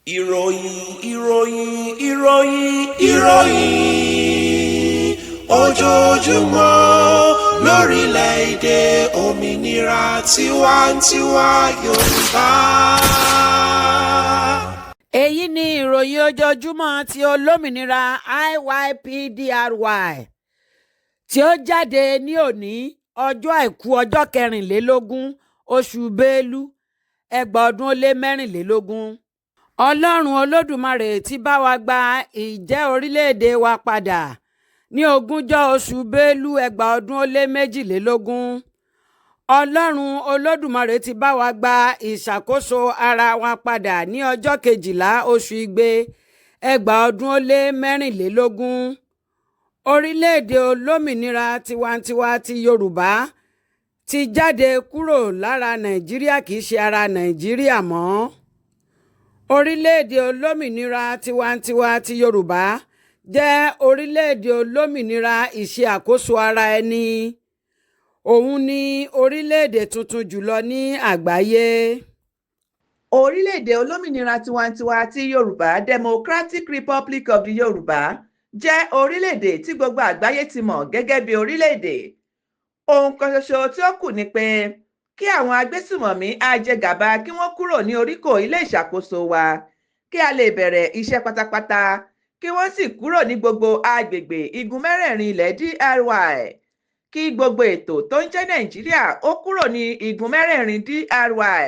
ìròyìn ojoojúmọ́ lórílẹ̀‐èdè òmìnira tiwantiwa Yorùbá. èyí ni ìròyìn ojoojúmọ́ ti olómìnira IYPDRY tí ó jáde ní òní ọjọ́ àìkú ọjọ́ 24 oṣù Bélú 2024. Ọlọ́run Olódùmarè ti bá wa gba ìjẹ́ orílẹ̀-èdè wa padà ní 20 oṣù Bélú 2022. Ọlọ́run Olódùmarè ti bá wa gba ìṣàkóso ara wa padà ní ọjọ́ 12 oṣù Igbe 2024. Orílẹ̀-èdè olómìnira tiwantiwa ti Yorùbá ti jáde kúrò lára Nàìjíríà, kì í ṣe ara Nàìjíríà mọ́. Orílẹ̀-èdè olómìnira tiwantiwa ti Yorùbá jẹ́ orílẹ̀-èdè olómìnira ìṣe àkóso ara ẹni. Òun ni orílẹ̀-èdè tuntun jùlọ ní àgbáyé. Orílẹ̀-èdè olómìnira tiwantiwa ti Yorùbá Democratic Republic of the Yorùbá jẹ́ orílẹ̀-èdè tí gbogbo àgbáyé ti mọ̀ gẹ́gẹ́ bí orílẹ̀-èdè. Ohun kan ṣoṣo tí ó kù ni pé kí àwọn agbésùmọ̀mí ajẹgàba kí wọ́n kúrò ní oríkò ilé ìṣàkóso wa, kí a lè bẹ̀rẹ̀ iṣẹ́ pátápátá, kí wọ́n sì kúrò ní gbogbo agbègbè igun mẹ́rẹ̀ẹ̀rin ilẹ̀ DRY, kí gbogbo ètò tó ń jẹ́ Nàìjíríà ó kúrò ní igun mẹ́rẹ̀ẹ̀rin DRY.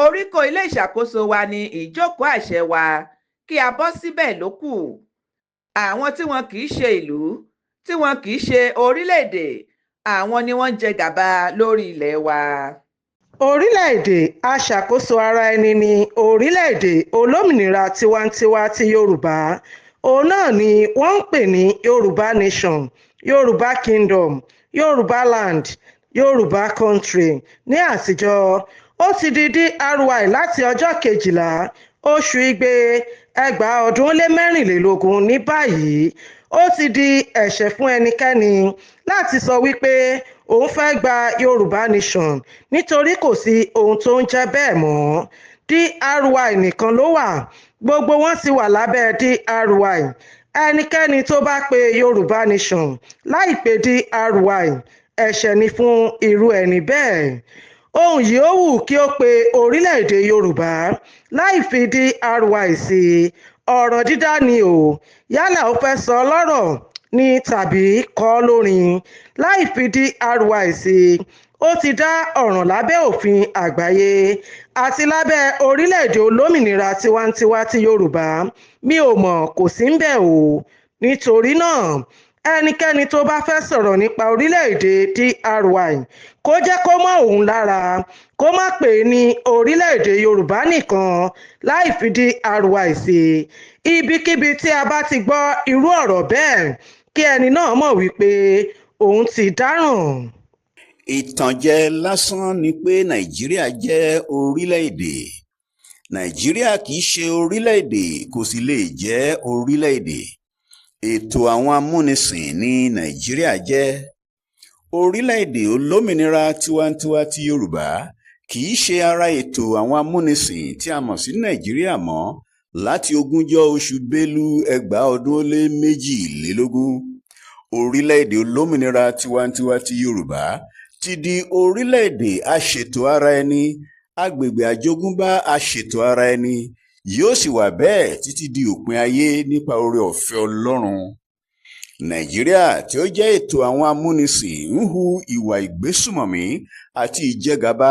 Oríkò ilé ìṣàkóso wa ni ìjókòó àṣẹ wa, kí a bọ́ síbẹ̀ ló kù. Àwọn tí wọn kì í ṣe ìlú, tí wọn kì í ṣe orílẹ̀-èdè, àwọn ni wọ́n ń jẹ gàba lórí ilẹ̀ wa. Orílẹ̀-èdè aṣàkóso ara ẹni ni orílẹ̀-èdè olómìnira tiwantiwa ti Yorùbá. Òun náà ni wọ́n ń pè ní Yorùbá Nation, Yorùbá Kingdom, Yorùbá Land, Yorùbá Country ní àtijọ́. Ó ti di DRY láti ọjọ́ 12 oṣù Igbe 2024 ní báyìí. Ó ti di ẹ̀ṣẹ̀ fún ẹnikẹ́ni láti sọ wípé òun fẹ́ gba Yorùbá Nation nítorí kò sí ohun tó ń jẹ́ bẹ́ẹ̀ mọ́. DRY nìkan ló wà, gbogbo wọn ti wà lábẹ́ DRY. Ẹnikẹ́ni tó bá pe Yorùbá Nation láì pe DRY, ẹ̀ṣẹ̀ ni fún irú ẹni bẹ́ẹ̀. Ohun yòówù kí ó pe orílẹ̀-èdè Yorùbá láì fi DRY sí ọ̀rọ̀ dídá ni o, yálà ó fẹ́ sọ lọ́rọ̀ ni tàbí kọ lórin. Láì fi DRY sí, ó ti dá ọ̀ràn lábẹ́ òfin àgbáyé àti lábẹ́ orílẹ̀-èdè olómìnira tiwantiwa ti Yorùbá. Mi ò mọ̀, kò sí ńbẹ̀ o. Nítorí náà, ẹnikẹ́ni tó bá fẹ́ sọ̀rọ̀ nípa orílẹ̀-èdè DRY kó jẹ́ kó mọ́ òun lára, kó má pè é ní orílẹ̀-èdè Yorùbá nìkan láì fi DRY sí. Ibikíbi tí a bá ti gbọ́ irú ọ̀rọ̀ bẹ́ẹ̀, kí ẹni náà mọ̀ wípé òun ti dáràn. Ìtànjẹ lásán ni pé Nàìjíríà jẹ́ orílẹ̀-èdè. Nàìjíríà kì í ṣe orílẹ̀-èdè, kò sì lè jẹ́ orílẹ̀-èdè. Ètò àwọn amúnisìn ní Nàìjíríà jẹ́. Orílẹ̀-èdè olómìnira tiwantiwa ti Yorùbá kì í ṣe ara ètò àwọn amúnisìn tí a mọ̀ sí Nàìjíríà mọ́ láti 20 oṣù Bélú 2022. Orílẹ̀-èdè olómìnira tiwantiwa ti Yorùbá ti di orílẹ̀-èdè aṣètò ara ẹni, agbègbè àjogúnbá aṣètò ara ẹni, yóò sì wà bẹ́ẹ̀ títí di òpin ayé nípa oore-ọ̀fẹ́ Ọlọ́run. Nàìjíríà tí ó jẹ́ ètò àwọn amúnisìn ń hu ìwà ìgbésùmọ̀mí àti ìjẹgàba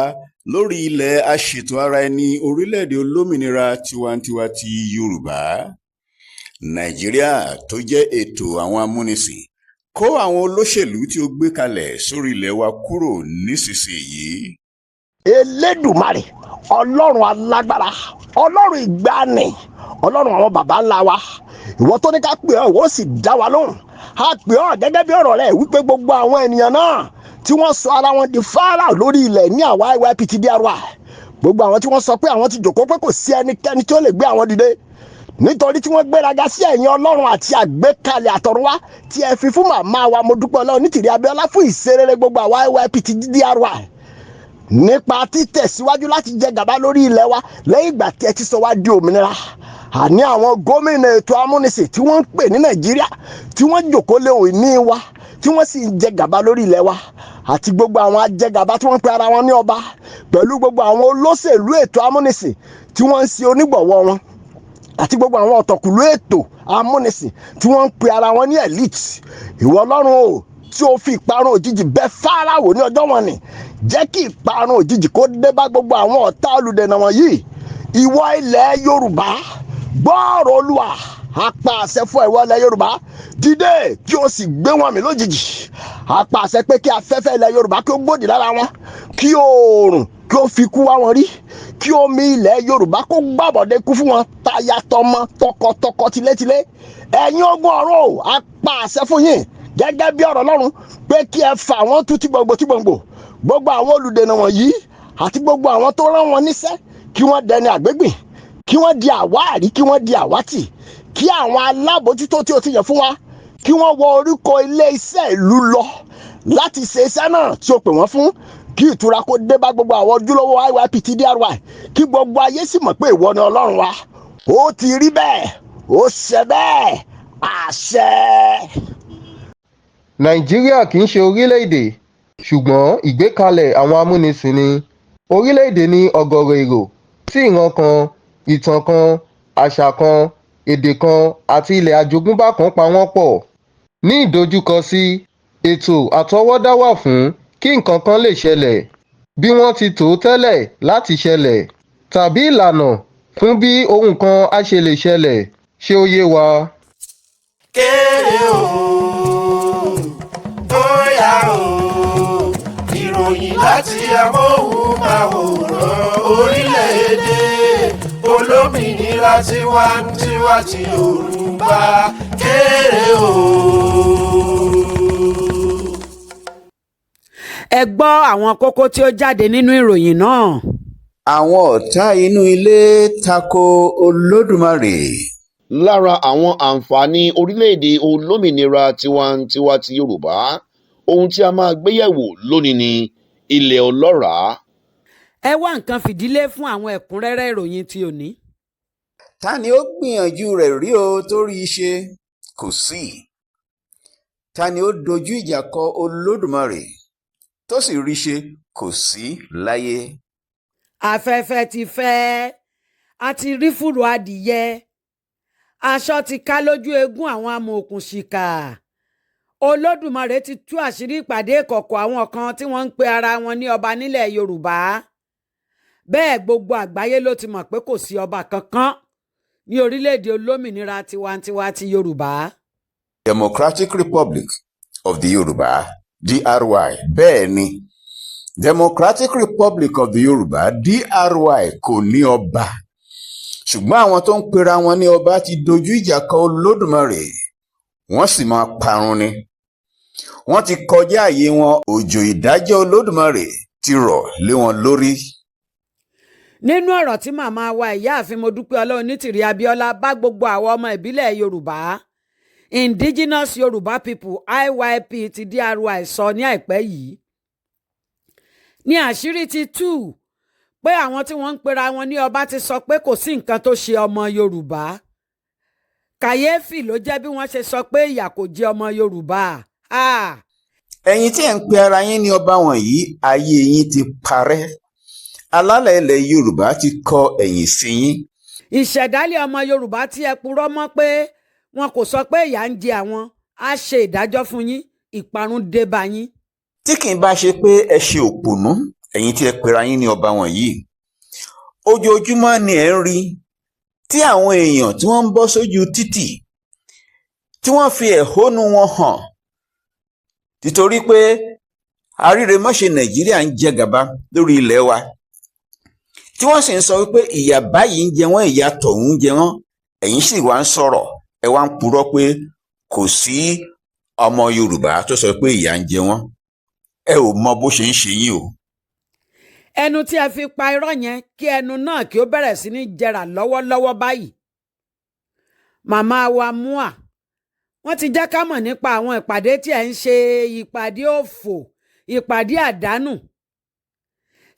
lórí ilẹ̀ aṣètò ara ẹni orílẹ̀-èdè olómìnira tiwantiwa ti Yorùbá. Nàìjíríà tó jẹ́ ètò àwọn amúnisìn kó àwọn olóṣèlú tí ó gbé kalẹ̀ sórí ilẹ̀ wa kúrò nísinsìnyí. Elédùmarè, Ọlọ́run alágbára, Ọlọ́run ìgbàanì, Ọlọ́run àwọn baba ńlá wa, ìwọ tó ní ká pè ọ́ ìwọ sì dá wa lóhùn. A pè ọ́ gẹ́gẹ́ bí ọ̀rọ̀ rẹ̀ wípé gbogbo àwọn ènìyàn náà tí wọ́n sọ ara wọn di Fáráò lórí ilẹ̀ ní àwa IYPDRY, gbogbo àwọn tí wọ́n sọ pé àwọn ti jòkó pé kò sí ẹnikẹ́ni tí ó lè gbé àwọn dìde nítorí tí wọ́n gbéraga sí ẹ̀yin Ọlọ́run àti àgbékalẹ̀ àtọ̀runwá tí ẹ fi fún màmá wa Modúpẹ́ Ọlọ́run Onítìrí Abíọ́lá fún ìṣerere gbogbo àwa IYPDRY. nípa títẹ̀síwájú láti jẹ gàba lórí ilẹ̀ wa lẹ́yìn ìgbà tí ẹ ti sọ wá di òmìnira. Àní àwọn gómìnà ètò amúnisìn tí wọ́n ń pè ní Nàìjíríà tí wọ́n jòkó lé òní wa tí wọ́n sì ń jẹ gàba lórí ilẹ̀ wa, àti gbogbo àwọn ajẹgàba tí wọ́n pe ara wọn ní ọba, pẹ̀lú gbogbo àwọn olóṣèlú ètò amúnisìn tí wọ́n ń ṣe onígbọ̀wọ́ wọn, àti gbogbo àwọn ọ̀tọ̀kùlú ètò amúnisìn tí wọ́n ń pe ara wọn ní elite. Ìwọ Ọlọ́run o, tí ó fi ìparun òjijì bẹ́ Fáráò ní ọjọ́ wọn ni, jẹ́ kí ìparun òjijì kó dé bá gbogbo àwọn ọ̀tá olùdènà wọ̀nyí. Ìwọ ilẹ̀ Yorùbá, gbọ́ ọ̀rọ̀ Olúwa. A pa àṣẹ fún ìwọ ilẹ̀ Yorùbá, dìde kí o sì gbé wọn mì lójijì. A pa àṣẹ pé kí afẹ́fẹ́ ilẹ̀ Yorùbá kí ó gbòdì lára wọn, kí oòrùn kí ó fi kú wá wọn rí, kí omi ilẹ̀ Yorùbá kó gbàbọ̀dé kú fún wọn táyà tọmọ tọkọtọkọ tilétilé. Ẹ̀yin ogun ọ̀run o, a pa àṣẹ fún yín gẹ́gẹ́ bí ọ̀rọ̀ Ọlọ́run pé kí ẹ fà wọ́n tú tí gbòǹgbò gbogbo àwọn olùdènà wọ̀nyí àti gbogbo àwọn tó rán wọn níṣẹ́, kí wọ́n dẹni àgbégbìn, kí wọ́n di àwáàrí, kí wọ́n di àwátì, kí àwọn alábòójútó tí o ti yàn fún wa kí wọ́n wọ orúkọ ilé iṣẹ́ ìlú lọ láti ṣe iṣẹ́ náà tí o pè wọ́n fún, kí ìtura kó dé bá gbogbo àwọn ojúlówó IYP DRY, kí gbogbo ayé sì mọ̀ pé ìwọ ni Ọlọ́run wa. Ó ti rí bẹ́ẹ̀, ó ṣe bẹ́ẹ̀, àṣẹ. Nàìjíríà kì í ṣe orílẹ̀-èdè, ṣùgbọ́n ìgbékalẹ̀ àwọn amúnisìn ni. Orílẹ̀-èdè ní ọ̀gọ̀rọ̀ èrò tí ìran kan, ìtàn kan, àṣà kan, èdè kan àti ilẹ̀ àjogúnbá kan pa wọ́n pọ̀. Ní ìdojúkọ sí, ètò àtọwọ́dá wà fún kí nǹkan kan lè ṣẹlẹ̀ bí wọ́n ti tò ó tẹ́lẹ̀ láti ṣẹlẹ̀, tàbí ìlànà fún bí ohun kan á ṣe lè ṣẹlẹ̀. Ṣé ó yé wa? Kéré o, bóyá o, ìròyìn láti amóhùnmáwòrán orílẹ̀-èdè olómìnira tiwantiwa ti Yorùbá. Kéré o. Ẹ gbọ́ àwọn kókó tí ó jáde nínú ìròyìn náà. Àwọn ọ̀tá inú ilé tako Olódùmarè. Lára àwọn àǹfààní orílẹ̀-èdè olómìnira tiwantiwa ti Yorùbá, ohun tí a máa gbéyẹ̀wò lónìí ni ilẹ̀ ọlọ́ràá. Ẹ wá nǹkan fìdílé fún àwọn ẹ̀kúnrẹ́rẹ́ ìròyìn tí òní. Ta ni ó gbìyànjú rẹ̀ rí o tó rí i ṣe? Kò sí. Ta ni ó dojú ìjà kọ Olódùmarè tó sì rí i ṣe? Kò sí láyé. Afẹ́fẹ́ ti fẹ́, a ti rí fùrù adìyẹ, aṣọ ti ká lójú eégún àwọn amòòkùnṣìkà. Olódùmarè ti tú àṣírí ìpàdé ìkọ̀kọ̀ àwọn kan tí wọ́n ń pe ara wọn ní ọba nílẹ̀ Yorùbá. Bẹ́ẹ̀ gbogbo àgbáyé ló ti mọ̀ pé kò sí ọba kankan ní orílẹ̀-èdè olómìnira tiwantiwa ti Yorùbá. Democratic Republic of the Yorùbá DRY. Bẹ́ẹ̀ ni, Democratic Republic of the Yorùbá DRY kò ní ọba, ṣùgbọ́n àwọn tó ń pera wọn ní ọba ti dojú ìjà kọ Olódùmarè, wọ́n sì máa parun ni. Wọ́n ti kọjá àyè wọn, òjò ìdájọ́ Olódùmarè ti rọ̀ lé wọn lórí. Nínú ọ̀rọ̀ tí màmá wa ìyáàfin Modúpẹ́ Ọlọ́runnítírí Abíọ́lá bá gbogbo àwọn ọmọ ìbílẹ̀ Yorùbá, Indigenous Yorùbá People IYP ti DRY sọ ní àìpẹ́ yìí, ní àṣírí ti tú pé àwọn tí wọ́n ń pera wọn ní ọba ti sọ pé kò sí nǹkan tó ṣe ọmọ Yorùbá. Kàyéfì ló jẹ́ bí wọ́n ṣe sọ pé ìyà kò jẹ ọmọ Yorùbá. Ẹ̀yin tí ẹ̀ ń pe ara yín ní ọba wọ̀nyí, ayé yín ti parẹ́. Alálẹ̀ ilẹ̀ Yorùbá ti kọ ẹ̀yìn sí yín. Ìṣẹ̀dálẹ̀ ọmọ Yorùbá tí ẹ purọ́ mọ́ pé wọn kò sọ pé ìyà ń jẹ àwọn, á ṣe ìdájọ́ fún yín, ìparun dé bá yín. Tí kì í bá ṣe pé ẹ ṣe òpònú, ẹ̀yin tí ẹ pera yín ní ọba wọ̀nyí, ojoojúmọ́ ni ẹ̀ ń rí tí àwọn èèyàn tí wọ́n ń bọ́ sójú títì tí wọ́n fi ẹ̀hónú wọn hàn nítorí pé àríremọ́ṣe Nàìjíríà ń jẹ gàba lórí ilẹ̀ wa, tí wọ́n sì ń sọ wípé ìyà báyìí ń jẹ wọ́n, ìyà tọ̀hún ń jẹ wọ́n. Ẹ̀yin sì wá ń sọ̀rọ̀, ẹ wá ń purọ́ pé kò sí ọmọ Yorùbá tó sọ pé ìyà ń jẹ wọ́n. Ẹ ò mọ bó ṣe ń ṣe yín o. Ẹnu tí ẹ fi pa irọ́ yẹn, kí ẹnu náà kí ó bẹ̀rẹ̀ sí ní jẹrà lọ́wọ́lọ́wọ́ báyìí. Màmá wa Mua, wọ́n ti jẹ́ ká mọ̀ nípa àwọn ìpàdé tí ẹ̀ ń ṣe, ìpàdé òfò, ìpàdé àdánù.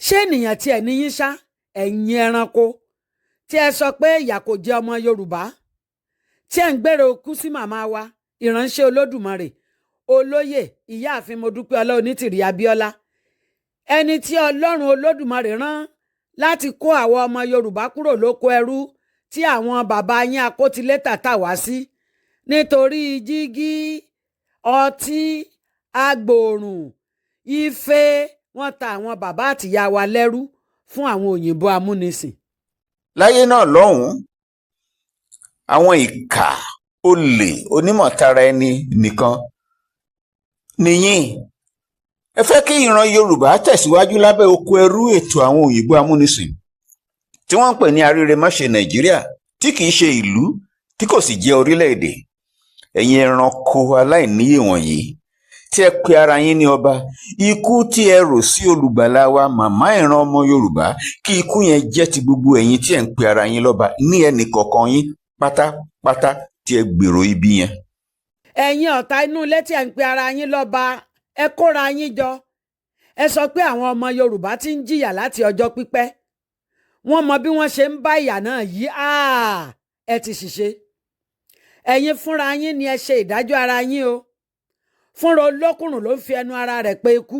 ṣé ènìyàn tí ẹ níyín ṣá ẹ̀yin ẹranko tí ẹ sọ pé ìyà kò jẹ ọmọ Yorùbá tí ẹ ń gbèrò kú sí màmá wa ìránṣẹ́ Olódùmarè olóyè ìyáàfin Modúpẹ́ Onítìrí Abíọ́lá, ẹni tí Ọlọ́run Olódùmarè rán láti kó àwọn ọmọ Yorùbá kúrò lóko ẹrú tí àwọn bàbá yín akótilétà tà wá sí nítorí jígí, ọtí, agbòòrùn, ife. Wọ́n ta àwọn bàbá àtìyá wa lẹ́rú fún àwọn òyìnbó amúnisìn. láyé náà lọ́hùn-ún, àwọn ìkà, olè, onímọ̀tara ẹni nìkan nìyín. Ẹ fẹ́ kí ìran Yorùbá tẹ̀síwájú lábẹ́ oko ẹrú ètò àwọn òyìnbó amúnisìn tí wọ́n ń pè ní aríremọ́ṣe Nàìjíríà, tí kìí ṣe ìlú, tí kò sì jẹ́ orílẹ̀-èdè. Ẹ̀yin ẹranko aláìníyè wọ̀nyí tí ẹ pe ara yín ní ọba, ikú tí ẹ rò sí olùgbàlà wa màmá ìran ọmọ Yorùbá, kí ikú yẹn jẹ́ ti gbogbo ẹ̀yin tí ẹ ń pe ara yín lọ́ba ní ẹnì kọ̀ọ̀kan yín pátápátá tí ẹ gbèrò ibi yẹn. Ẹ̀yin ọ̀tá inú ilé tí ẹ ń pe ara yín lọ́ba, ẹ kóra yín jọ. Ẹ sọ pé àwọn ọmọ Yorùbá ti ń jìyà láti ọjọ́ pípẹ́. Wọ́n mọ bí wọ́n ṣe ń bá ìyà náà yí. Ẹ ti ṣìṣe. Ẹ̀yin fúnra yín ni ẹ ṣe ìdájọ́ ara yín o. Fúnra olókùnrùn ló ń fi ẹnu ara rẹ̀ pe ikú.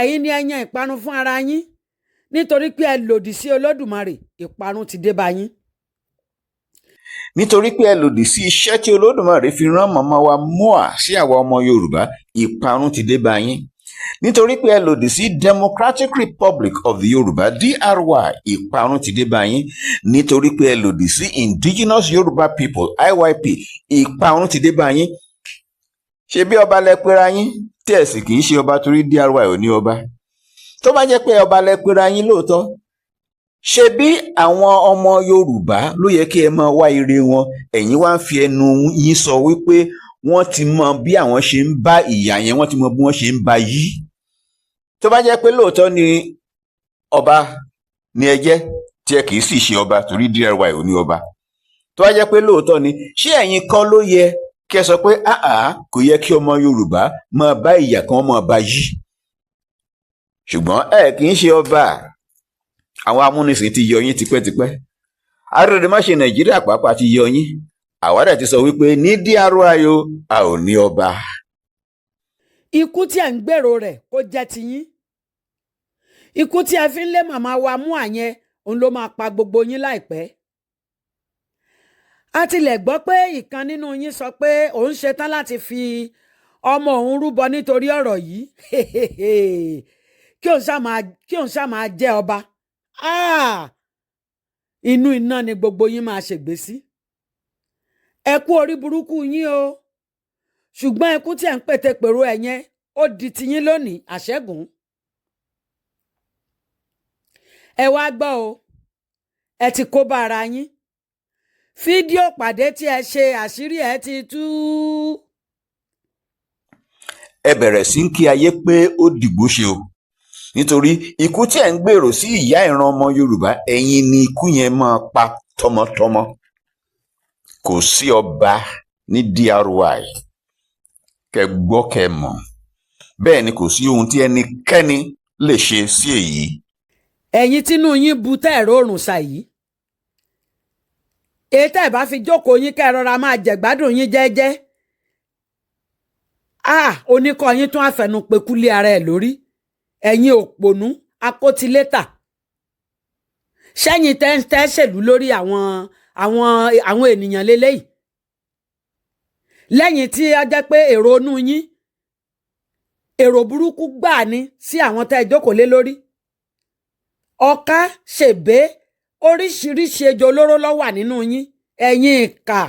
Ẹ̀yin ni ẹ yan ìparun fún ara yín. Nítorí pé ẹ lòdì sí Olódùmarè, ìparun ti dé bá yín. Nítorí pé ẹ lòdì sí iṣẹ́ tí Olódùmarè fi rán màmá wa Móà sí àwa ọmọ Yorùbá, ìparun ti dé bá yín. Nítorí pé ẹ lòdì sí Democratic Republic of the Yorùbá DRY, ìparun ti dé bá yín. Nítorí pé ẹ lòdì sí Indigenous Yorùbá People IYP, ìparun ti dé bá yín. Ṣé bí ọba lẹ pera yín tí ẹ sì kì í ṣe ọba torí DRY ò ní ọba? Tó bá jẹ́ pé ọba lẹ pera yín lóòótọ́, ṣé bí àwọn ọmọ Yorùbá ló yẹ kí ẹ máa wá ire wọn, ẹ̀yin wá ń fi ẹnu yín sọ wípé wọ́n ti mọ bí àwọn ṣe ń bá ìyà yẹn, wọ́n ti mọ bí wọ́n ṣe ń bá yí. Tó bá jẹ́ pé lóòótọ́ ni ọba ni ẹ jẹ́ tí ẹ kì í sì ṣe ọba torí DRY ò ní ọba, tó bá jẹ́ pé lóòótọ́ ni, ṣé ẹ̀yin kọ́ ló yẹ kí ẹ sọ pé kò yẹ kí ọmọ Yorùbá máa bá ìyà kan máa bá yí? Ṣùgbọ́n ẹ kì í ṣe ọba. Àwọn amúnisìn ti yọ yín tipẹ́tipẹ́. Aríremọ́ṣe Nàìjíríà pàápàá ti yọ yín. Àwa dẹ̀ ti sọ wípé ní DRY a ò ní ọba. Ikú tí ẹ ń gbèrò rẹ̀ kó jẹ́ tiyín. Ikú tí ẹ fi ń lé màmá wa Móà yẹn, òun ló máa pa gbogbo yín láìpẹ́. A tilẹ̀ gbọ́ pé ìkan nínú yín sọ pé òun ṣetán láti fi ọmọ òun rúbọ nítorí ọ̀rọ̀ yìí. Kí òun ṣá máa jẹ́ ọba. Inú iná ni gbogbo yín máa ṣègbé sí. Ẹ kú orí burúkú yín o. Ṣùgbọ́n ikú tí ẹ̀ ń pètèpèrò ẹ̀ yẹn ó di tiyín lónìí, àṣẹ́gun. Ẹ wá gbọ́ o, ẹ ti kó bá ara yín. Fídíò pàdé tí ẹ ṣe àṣírí ẹ ti tú. Ẹ bẹ̀rẹ̀ sí ń kí ayé pé ó dìgbò ṣe o. Nítorí ikú tí ẹ̀ ń gbèrò sí ìyá ìran ọmọ Yorùbá, ẹ̀yin ni ikú yẹn máa pa tọmọtọmọ. Kò sí ọba ní DRY, kẹ gbọ́ kẹ mọ̀. Bẹ́ẹ̀ ni kò sí ohun tí ẹnikẹ́ni lè ṣe sí èyí. Ẹ̀yin tínú yín bu tẹ́ ẹ̀rọ òrùn ṣà yìí. Èyí tẹ́ ẹ̀ bá fi jókòó yín kẹ́ ẹ rọra máa jẹ̀gbádùn yín jẹ́jẹ́. Oníkọ́ yín tún àfẹnupẹ̀kúlé ara ẹ̀ lórí. Ẹ̀yin òpònú akótilétà. Ṣẹ́yìn tẹ́ ṣèlú lórí àwọn ènìyàn lélẹ́yìí. Lẹ́yìn tí ó jẹ́ pé èrò inú yín, èrò burúkú gbà ní sí àwọn tẹ́ ẹ jókòó lé lórí. Ọ̀ká, ṣèbé, oríṣiríṣi ejò olóró ló wà nínú yín. Ẹ̀yin ìkà,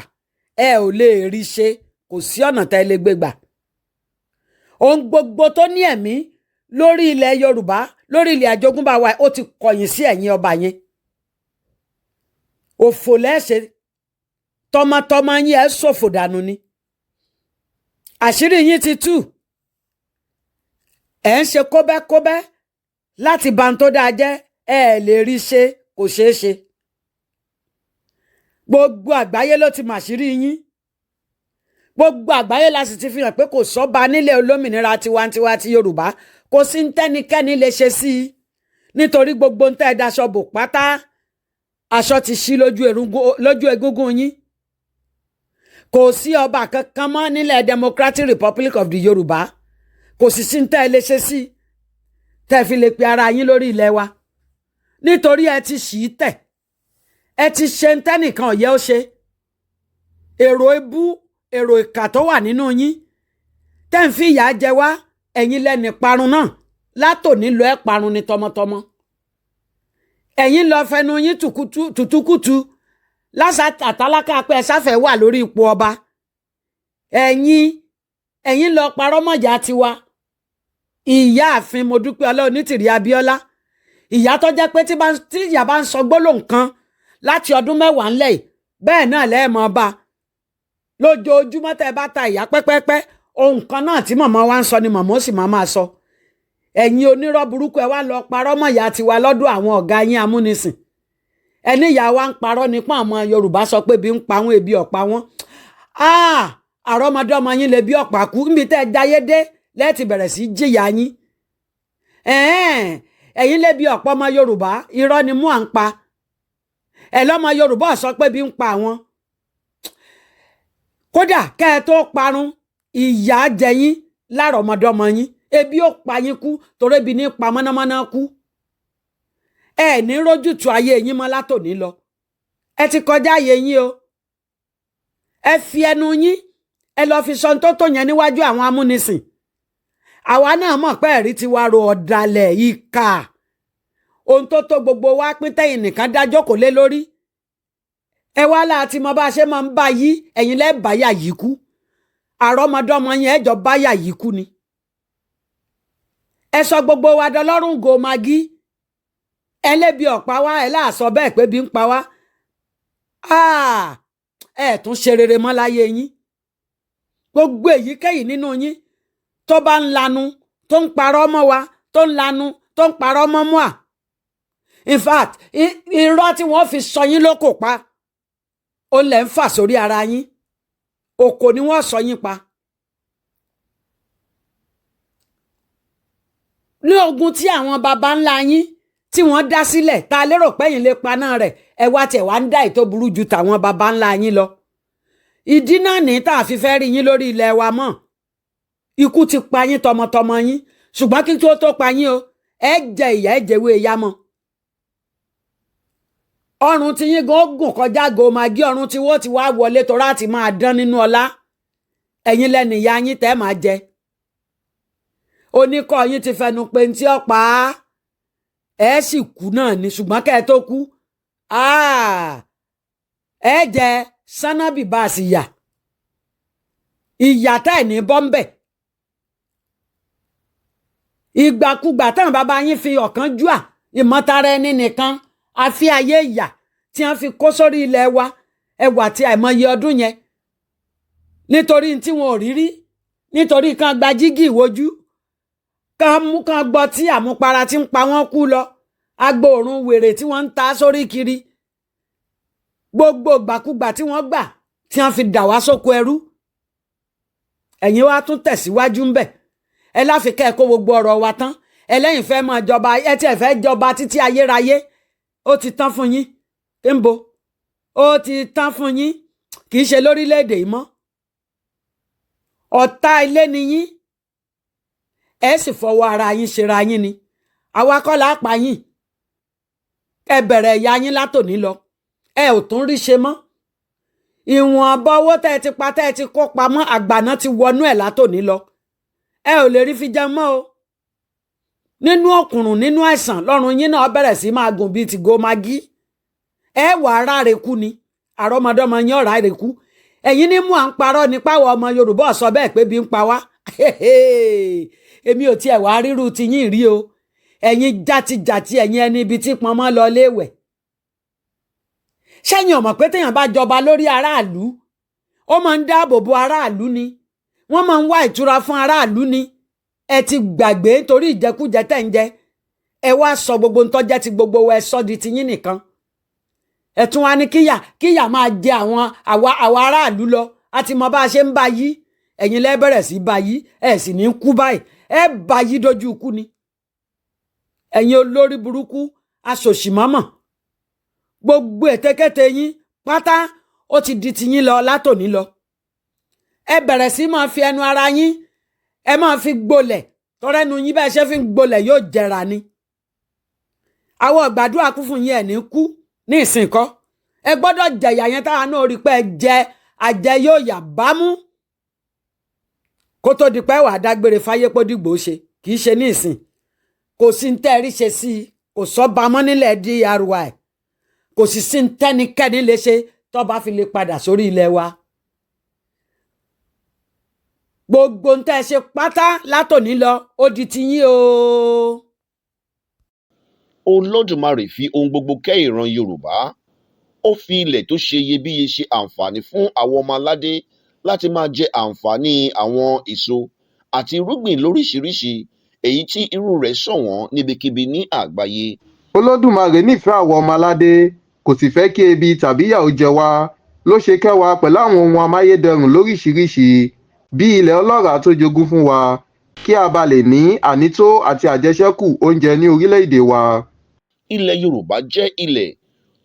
ẹ ò lè rí ṣe, kò sí ọ̀nà tẹ́ ẹ lè gbé gbà. Ohun gbogbo tó ní ẹ̀mí lórí ilẹ̀ Yorùbá, lórí ilẹ̀ àjogúnbá wa, ó ti kọ̀yìn sí ẹ̀yin ọba yẹn. Òfò lẹ́ṣẹ̀, tọmọtọmọ yín ẹ ṣòfò dànù ni. Àṣírí yín ti tú. Ẹ ń ṣe kóbẹ́kóbẹ́ láti bà ń tó dáa jẹ́, ẹ lè rí ṣe, kò ṣeé ṣe. Gbogbo àgbáyé ló ti màṣírí yín. Gbogbo àgbáyé la sì ti fi hàn pé kò sọ́ba nílẹ̀ olómìnira tiwantiwa ti Yorùbá, kò sí ń tẹ́nikẹ́ni lè ṣe sí i. nítorí gbogbo ń tẹ́ ẹ daṣọ bò pátá aṣọ ti ṣí lójú egungun yín. Kò sí ọba kankan mọ́ nílẹ̀ Democratic Republic of the Yorùbá, kò sì sí ń tẹ́ ẹ lè ṣe sí tẹ́ ẹ fi lè pe ara yín lórí ilẹ̀ wa, nítorí ẹ ti ṣì í tẹ̀, ẹ ti ṣe ń tẹ́nìkan ọ̀yẹ́ ó ṣe. Èrò ebú, èrò ìkà tó wà nínú yín tẹ́ ń fi ìyà jẹ wá, ẹ̀yin lẹ́ni parun náà, látòní lọ ẹ parun ní tọmọtọmọ. Ẹ̀yin lọ fẹnu yín tùtùkùtù lásà àtàlákà pé ẹ sáfẹ́ wà lórí ipò ọba. Ẹ̀yin lọ parọ́ mọ̀já tiwa. Ìyáàfin Modúpẹ́ Onítìrí Abíọ́lá, ìyá tó jẹ́ pé tí ìyá bá ń sọ gbólóhùn kan láti ọdún 10 ńlẹ̀ yìí, bẹ́ẹ̀ náà lẹ́ẹ̀mọ́ bá lójoojúmọ́ tẹ́ bá ta ìyá pẹ́pẹ́pẹ́, ohun kan náà tí màmá wa ń sọ ni màmá ó sì máa sọ. Ẹ̀yin onírọ́ burúkú ẹ wá lọ parọ́ mọ́ ìyá tiwa lọ́dọ̀ àwọn ọ̀gá yín amúnisìn. Ẹni ìyá wa ń parọ́ nípa àwọn Yorùbá sọ pé bí ń pa wọn ebi ọ̀pá wọn. Àrọ́mọdọ́mọ yín lè bí ọ̀pá kú níbi tẹ́ ẹ jayé dé lẹ́ẹ̀tì bẹ̀rẹ̀ sí jìyà yín. Ẹ̀yin lè bí ọ̀pọ̀ ọmọ Yorùbá, irọ́ ni mú à ń pa. Ẹ lọ́mọ Yorùbá sọ pé bí ń pa àwọn. Kódà kẹ́ ẹ tó parun, ìyà jẹ yín lárọ̀mọdọ́mọ yín, ebi ó pa yín kú torí ebi ní pa mọ́nàmọ́ná kú. Ẹ ní rójútu ayé yín mọ́ látòní lọ. Ẹ ti kọjá ayé yín o. Ẹ fi ẹnu yín ẹ lọ fi sọ tó tó yẹn níwájú àwọn amúnisìn. Àwa náà mọ̀ pé ẹ̀rí ti wá ro ọ̀dàlẹ̀ ìkà. Ohun tó tó gbogbo wa pín tẹ̀yìn nìkan dájọ́ kò lé lórí. Ẹ wá láti mọ bá a ṣe máa ń bá yí, ẹ̀yin lẹ́ báyà yìí kú. Àrọ́mọdọ́mọ yẹn ẹjọ́ báyà yìí kú ni. Ẹ sọ gbogbo wa dọlọ́rùn go magi. Ẹ lébi ọ̀pá wa, ẹ láàsọ bẹ́ẹ̀ pé bí ń pa wá. Ẹ tún ṣe rere mọ́ láyé yín. Gbogbo èyíkéyìí nínú yín tó bá ń lanu tó ń parọ́ mọ́ wa, tó ń lanu tó ń parọ́ mọ́ mọ́ à. In fact, irọ́ tí wọ́n fi sọ yín lókò pa, ó lẹ̀ ń fà sórí ara yín. Òkò ni wọ́n sọ yín pa. Ní ogun tí àwọn baba ńlá yín tí wọ́n dá sílẹ̀, ta lérò pẹ́yìn lè paná rẹ̀, ẹ wá tẹ̀ wá ń dá ètò burú ju tàwọn baba ńlá yín lọ. Ìdí náà ní tá a fi fẹ́ rí yín lórí ilẹ̀ wa mọ́. Ikú ti pa yín tọmọtọmọ yín, ṣùgbọ́n kí tó pa yín o, ẹ jẹ ìyà ẹ jẹwé ìyá mọ́. Ọrùn tí yín gan gùn kọjá go magi, ọrùn tí wọ́n ti wá wọlé tó láti máa dán nínú ọlá. Ẹ̀yin lẹ́nu ìyá yín tẹ́ máa jẹ. Oníkọ́ yín ti fẹnu pé ntí ọ̀pá ẹ sì kú náà ni, ṣùgbọ́n kẹ́ ẹ tó kú ẹ jẹ sánábì bá a sì yà. Ìyà tá ẹ̀ ní bọ́m̀bẹ̀. Ìgbàkúgbà táwọn bàbá yín fi ọ̀kan júà ìmọ̀tara ẹni nìkan àfi ayé ìyà tí wọ́n fi kó sórí ilẹ̀ wa ẹwà tí àìmọye ọdún yẹn, nítorí tí wọn ò rí rí, nítorí kan gba jígì ìwojú, kan gbọ́ tí àmupara tí ń pa wọ́n kú lọ, agbóòrùn wèrè tí wọ́n ń ta sórí kiri, gbogbo ìgbàkúgbà tí wọ́n gbà tí wọ́n fi dà wá sóko ẹrú. Ẹ̀yin wá tún tẹ̀síwájú ń bẹ̀, ẹ láfikẹ́ kó gbogbo ọ̀rọ̀ wa tán, ẹlẹ́yìn fẹ́ máa jọba, ẹ tí ẹ fẹ́ jọba títí ayérayé. Ó ti tán fún yín. Kéńbo ó ti tán fún yín, kì í ṣe lórílẹ̀‐èdè yìí mọ́. Ọ̀tá ilé ni yín, ẹ sì fọwọ́ ara yín ṣera yín ni. Àwa kọ́ la pa yín. Ẹ bẹ̀rẹ̀ ìyà yín látòní lọ, ẹ ò tún rí ṣe mọ́. Ìwọ̀n àbọ̀ owó tẹ́ ẹ ti pa tẹ́ ẹ ti kó pamọ́, àgbàná ti wọnú ẹ̀ látòní lọ. Ẹ ò lè rí fi jẹun mọ́ o. Nínú òkùnrùn, nínú àìsàn, lọ́rùn yín náà bẹ̀rẹ̀ sí máa gùn bíi ti go magi. Ẹ wà ara rẹ̀ kú ni, àrọ́mọdọ́mọ yín ọ̀rá rẹ̀ kú. Ẹ̀yin ní mú à ń parọ́ ní páwọ̀ ọmọ Yorùbá sọ bẹ́ẹ̀ pé bí ń pa wá. Èmi ò tiẹ̀ wá rírú ti yín rí o. Ẹ̀yin játijàti, ẹ̀yin ẹni ibi tí pọnmọ́ lọ léèwẹ̀. Ṣẹ́yìn ò mọ̀ pé téèyàn bá jọba lórí aráàlú, ó máa ń dáàbò bo aráàlú ni. Wọ́n máa ń wá ìtura fún aráàlú ni. Ẹ ti gbàgbé torí ìjẹkújẹ tẹ́ ń jẹ. Ẹ wá sọ gbogbo ń tọ́jẹ́ ti gbogbo wa, ẹ sọ di ti yín nìkan. Ẹ tún wá ní kíyà máa jẹ àwa aráàlú lọ. A ti mọ bá a ṣe ń bá yí. Ẹ̀yin lẹ́ bẹ̀rẹ̀ sí bá yí, ẹ sì ní kú báyìí. Ẹ bá yí dojú ikú ni. ẹ̀yin olórí burúkú aṣòṣìmọ́mọ̀ gbogbo ètekéte yín pátá ó ti di tiyín lọ látòní lọ. Ẹ bẹ̀rẹ̀ sí máa fi ẹnu ara yín ẹ máa fi gbolẹ̀ tọrẹ́nu yín bẹ́ẹ̀ ṣe fi ń gbolẹ̀ yóò jẹrà ni. Àwọn ìgbàdúrà kú fún yín ẹ̀ ní kú ní ìsìnkọ́. Ẹ gbọ́dọ̀ jẹ̀yà yẹn táwa náà rí pé ẹ jẹ àjẹ yóò yà bámú kó tó di pé wàá dágbére fáyé pé dìgbò ṣe kì í ṣe ní ìsìn. Kò sí ń tẹ́rí ṣe sí i kò sọ́ba mọ́ nílẹ̀ DRY kò sì sí ń tẹ́nikẹ́ni lè ṣe tó bá fi lè padà sórí ilẹ̀ wa. Gbogbo ń tẹ́ ṣe pátá látòní lọ ó di tiyín o. Olódùmarè fi ohun gbogbo kẹ́ ìran Yorùbá. Ó fi ilẹ̀ tó ṣe iyebíye ṣe àǹfààní fún àwọn ọmọ aládé láti máa jẹ àǹfààní àwọn èso àti irúgbìn lóríṣiríṣi èyí tí irú rẹ̀ ṣọ̀wọ́n níbikíbi ní àgbáyé. Olódùmarè nífẹ̀ẹ́ àwọn ọmọ aládé kò sì fẹ́ kí ebi tàbí ìyà ó jẹ wá ló ṣe kẹ́ wa pẹ̀lú àwọn ohun amáyédẹrùn lóríṣiríṣi bí ilẹ̀ ọlọ́ràá tó jogún fún wa kí a bá lè ní ànító àti àjẹṣẹ́kù oúnjẹ ní orílẹ̀-èdè wa. Ilẹ̀ Yorùbá jẹ́ ilẹ̀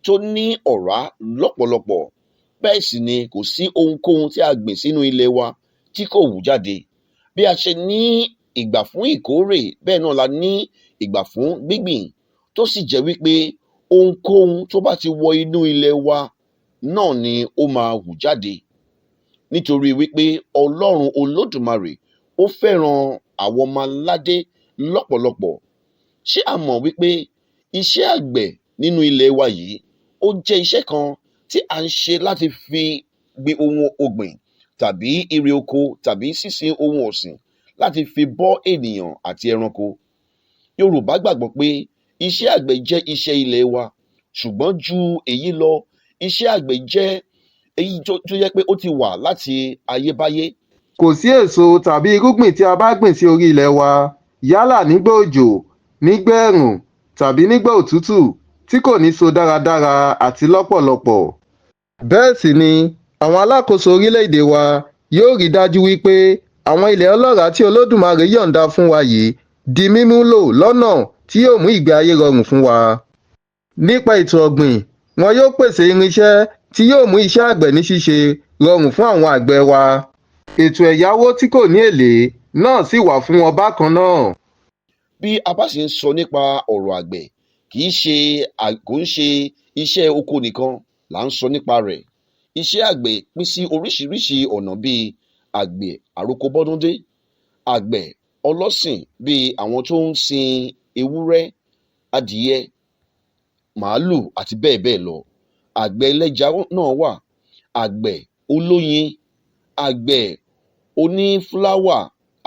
tó ní ọ̀rá lọ́pọ̀lọpọ̀ bẹ́ẹ̀ sì ni kò sí ohunkóhun tí a gbìn sínú ilẹ̀ wa tí kò hù jáde. Bí a ṣe ní ìgbà fún ìkórè bẹ́ẹ̀ náà la ní ìgbà fún gbígbìn tó sì jẹ́ wípé ohunkóhun tó bá ti wọ inú ilẹ̀ wa náà ni ó máa hù jáde nítorí wípé Ọlọ́run Olódùmarè ó fẹ́ràn àwọn ọmọ aládé lọ́pọ̀lọpọ̀. Ṣé a mọ̀ wípé iṣẹ́ àgbẹ̀ nínú ilẹ̀ wa yìí ó jẹ́ iṣẹ́ kan tí a ń ṣe láti fi gbin ohun ọ̀gbìn tàbí irè oko tàbí sísin ohun ọ̀sìn láti fi bọ́ ènìyàn àti ẹranko. Yorùbá gbàgbọ́ pé iṣẹ́ àgbẹ̀ jẹ́ iṣẹ́ ilẹ̀ wa ṣùgbọ́n ju èyí lọ iṣẹ́ àgbẹ̀ jẹ́ èyí tó yẹ pé ó ti wà láti ayébáyé. Kò sí èso tàbí irúgbìn tí a bá gbìn sí orí ilẹ̀ wa yálà nígbà òjò nígbà ẹ̀rùn tàbí nígbà òtútù tí kò ní so dáradára àti lọ́pọ̀lọpọ̀. Bẹ́ẹ̀ sì ni àwọn alákòóso orílẹ̀-èdè wa yóò rí dájú wípé àwọn ilẹ̀ ọlọ́ràá tí Olódùmarè yọ̀ǹda fún wa yìí di mímúlò lọ́nà tí yóò mú ìgbé ayé rọrùn fún wa. Nípa ètò ọ̀gbìn, wọn yóò pèsè irinṣẹ́ tí yóò mú iṣẹ́ àgbẹ̀ ní ṣíṣe rọrùn fún àwọn àgbẹ̀ wa. Ètò ẹ̀yáwó tí kò ní èlé náà sì wà fún wọn bákan náà. Bí a bá sì ń sọ nípa ọ̀rọ̀ àgbẹ̀ kò ń ṣe iṣẹ́ oko nìkan là ń sọ nípa rẹ̀. Iṣẹ́ àgbẹ̀ pín sí oríṣiríṣi ọ̀nà bíi àgbẹ̀ àrokobọ́dúndé, àgbẹ̀ ọlọ́sìn bíi àwọn tó ń sin ewúrẹ́, adìyẹ, màálù àti bẹ́ẹ̀ bẹ́ẹ̀ lọ. Àgbẹ̀ ẹlẹ́ja náà wà, àgbẹ̀ olóyin, àgbẹ̀ onífúláwà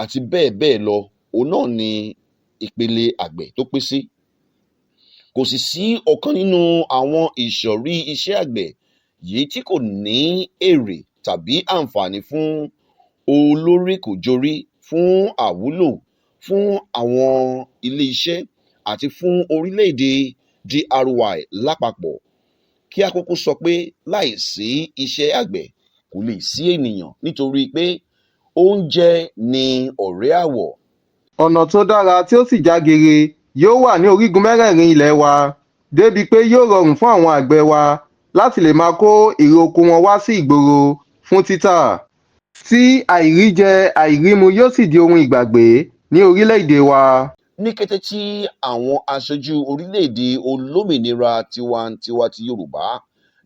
àti bẹ́ẹ̀ bẹ́ẹ̀ lọ. Òun náà ni ìpele àgbẹ̀ tó pín sí. Kò sì sí ọ̀kan nínú àwọn ìsọ̀rí iṣẹ́ àgbẹ̀ yìí tí kò ní èrè tàbí àǹfààní fún olóríkòjorí, fún àwúlò, fún àwọn ilé iṣẹ́ àti fún orílẹ̀-èdè DRY lápapọ̀. Kí a kúkú sọ pé láìsí iṣẹ́ àgbẹ̀ kò lè sí ènìyàn nítorí pé oúnjẹ ni ọ̀rẹ́ àwọ̀. Ọ̀nà tó dára tí ó sì já gere yóò wà ní orígun mẹ́rẹ̀ẹ̀rin ilẹ̀ wa débi pé yóò rọrùn fún àwọn àgbẹ̀ wa láti lè máa kó èrè oko wọn wá sí ìgboro fún títà tí àìríjẹ àìrímu yóò sì di ohun ìgbàgbé ní orílẹ̀-èdè wa. Ní kété tí àwọn aṣojú orílẹ̀-èdè olómìnira tiwantiwa ti Yorùbá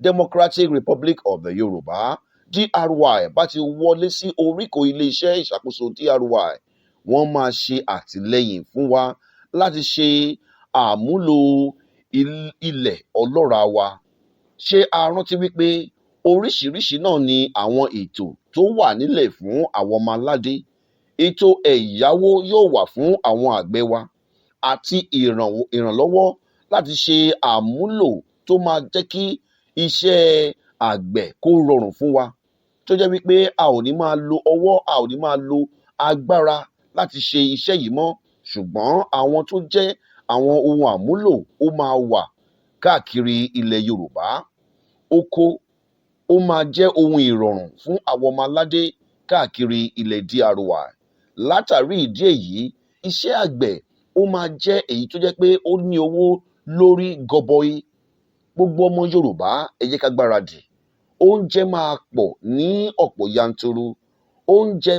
Democratic Republic of the Yorùbá DRY bá ti wọlé sí oríkò ilé-iṣẹ́ ìṣàkóso DRY, wọ́n máa ṣe àtìlẹ́yìn fún wa láti ṣe àmúlò ilẹ̀ ọlọ́ràá wa. Ṣé a rántí wípé oríṣiríṣi náà ni àwọn ètò tó wà nílẹ̀ fún àwọn ọmọ aládé. Ètò ẹ̀yáwó yóò wà fún àwọn àgbẹ̀ wa àti ìrànlọ́wọ́ láti ṣe àmúlò tó máa jẹ́ kí iṣẹ́ àgbẹ̀ kó rọrùn fún wa, tó jẹ́ wípé a ò ní máa lo ọwọ́, a ò ní máa lo agbára láti ṣe iṣẹ́ yìí mọ́, ṣùgbọ́n àwọn tó jẹ́ àwọn ohun àmúlò ó máa wà káàkiri ilẹ̀ Yorùbá. Oko ó máa jẹ́ ohun ìrọ̀rùn fún àwọn ọmọ aládé káàkiri ilẹ̀ DRY. Látàrí ìdí èyí, iṣẹ́ àgbẹ̀ ó ó máa jẹ́ èyí tó jẹ́ pé ó ní owó lórí gọbọi. Gbogbo ọmọ Yorùbá ẹ jẹ́ ká gbáradì. Oúnjẹ máa pọ̀ ní ọ̀pọ̀ yanturu. Oúnjẹ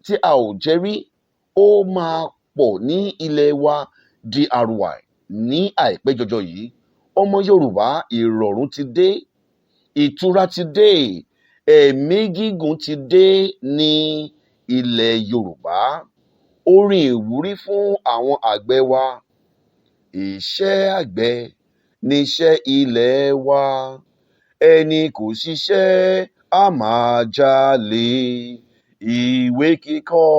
tí a ò jẹ rí ó máa pọ̀ ní ilẹ̀ wa DRY ní àìpẹ́ jọjọ yìí. Ọmọ Yorùbá, ìrọ̀rùn ti dé, ìtura ti dé, ẹ̀mí gígùn ti dé ní ilẹ̀ Yorùbá. Orin ìwúrí fún àwọn àgbẹ̀ wa. Iṣẹ́ àgbẹ̀ níṣẹ́ ilẹ̀ wa. Ẹni kò ṣiṣẹ́ á máa jalè. Ìwé kíkọ́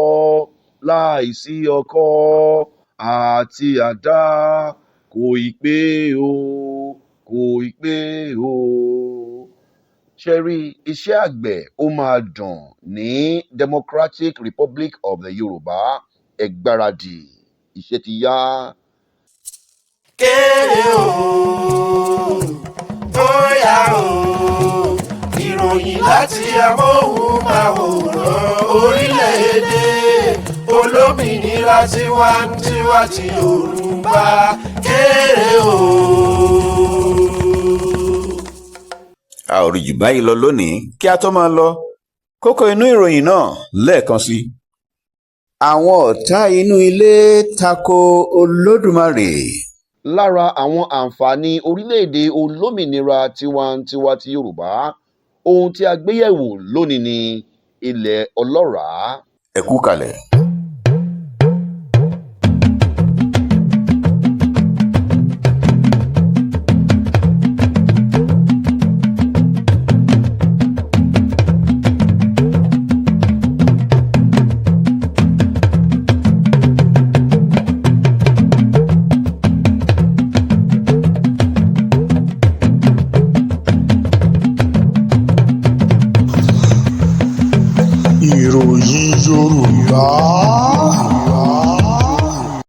láìsí ọkọ́ àti àdá kò ì pé o, kò ì pé o. Ṣé rí iṣẹ́ àgbẹ̀ ó máa dùn ní Democratic Republic of the Yorùbá. Ẹ gbáradì, iṣẹ́ ti yá. Kéré o, bóyá o, ìròyìn láti amóhùnmáwòrán orílẹ̀-èdè olómìnira tiwantiwa ti Yorùbá. Kéré o. A ò rí jù báyìí lọ lónìí. Kí a tó máa lọ, kókó inú ìròyìn náà lẹ́ẹ̀kan sí. Àwọn ọ̀tá inú ilé tako Olódùmarè. Lára àwọn àǹfààní orílẹ̀-èdè olómìnira tiwantiwa ti Yorùbá, ohun tí a gbéyẹ̀wò lónìí ni ilẹ̀ ọlọ́ràá. Ẹ kú kalẹ̀. Ìròyìn Yorùbá.